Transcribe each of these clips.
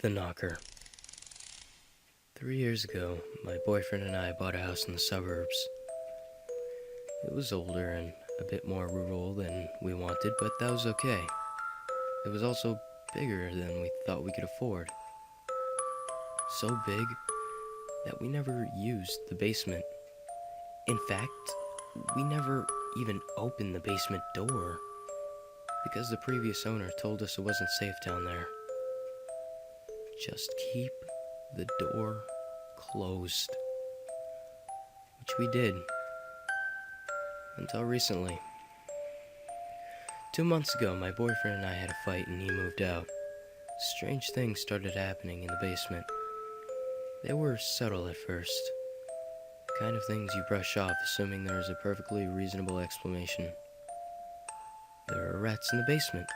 The Knocker. 3 years ago, my boyfriend and I bought a house in the suburbs. It was older and a bit more rural than we wanted, but that was okay. It was also bigger than we thought we could afford. So big that we never used the basement. In fact, we never even opened the basement door because the previous owner told us it wasn't safe down there. Just keep the door closed, which we did until recently. 2 months ago, my boyfriend and I had a fight and he moved out. Strange things started happening in the basement. They were subtle at first, the kind of things you brush off assuming there is a perfectly reasonable explanation. There are rats in the basement,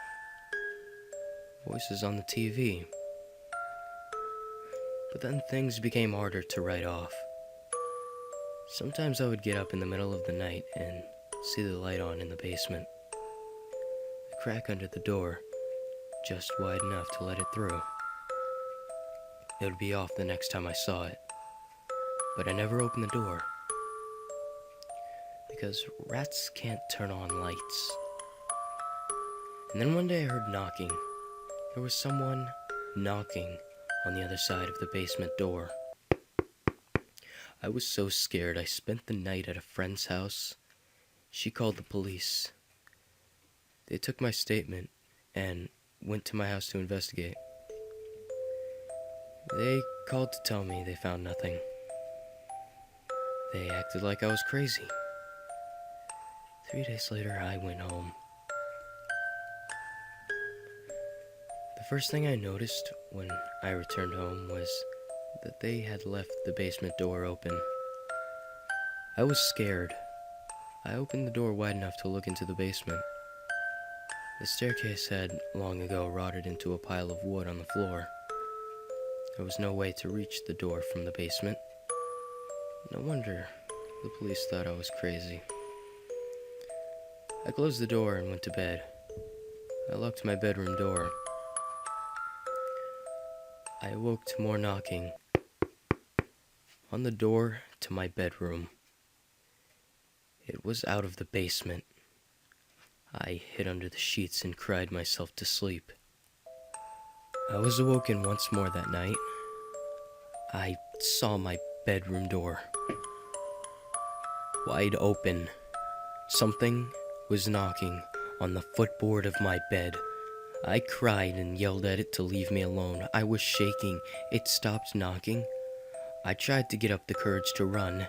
voices on the TV. But then things became harder to write off. Sometimes I would get up in the middle of the night and see the light on in the basement. The crack under the door, just wide enough to let it through. It would be off the next time I saw it, but I never opened the door. Because rats can't turn on lights. And then one day I heard knocking. There was someone knocking on the other side of the basement door. I was so scared I spent the night at a friend's house. She called the police. They took my statement and went to my house to investigate. They called to tell me they found nothing. They acted like I was crazy. 3 days later, I went home. The first thing I noticed when I returned home was that they had left the basement door open. I was scared. I opened the door wide enough to look into the basement. The staircase had long ago rotted into a pile of wood on the floor. There was no way to reach the door from the basement. No wonder the police thought I was crazy. I closed the door and went to bed. I locked my bedroom door. I awoke to more knocking on the door to my bedroom. It was out of the basement. I hid under the sheets and cried myself to sleep. I was awoken once more that night. I saw my bedroom door wide open. Something was knocking on the footboard of my bed. I cried and yelled at it to leave me alone. I was shaking. It stopped knocking. I tried to get up the courage to run.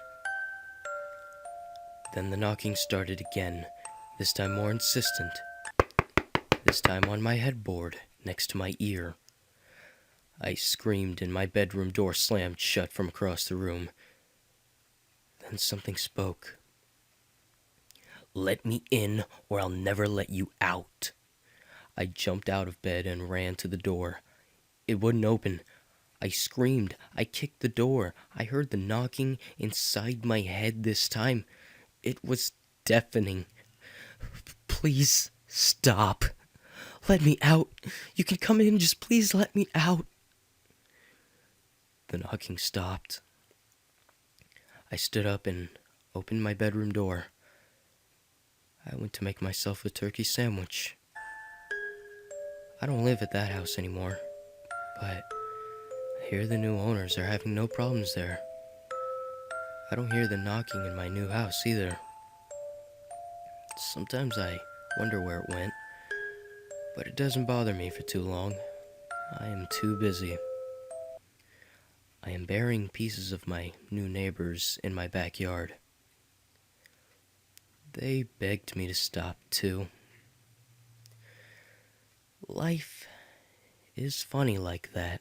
Then the knocking started again, this time more insistent. This time on my headboard, next to my ear. I screamed and my bedroom door slammed shut from across the room. Then something spoke. "Let me in or I'll never let you out." I jumped out of bed and ran to the door. It wouldn't open. I screamed. I kicked the door. I heard the knocking inside my head this time. It was deafening. "Please stop. Let me out. You can come in, just please let me out." The knocking stopped. I stood up and opened my bedroom door. I went to make myself a turkey sandwich. I don't live at that house anymore, but I hear the new owners are having no problems there. I don't hear the knocking in my new house either. Sometimes I wonder where it went, but it doesn't bother me for too long. I am too busy. I am burying pieces of my new neighbors in my backyard. They begged me to stop too. Life is funny like that.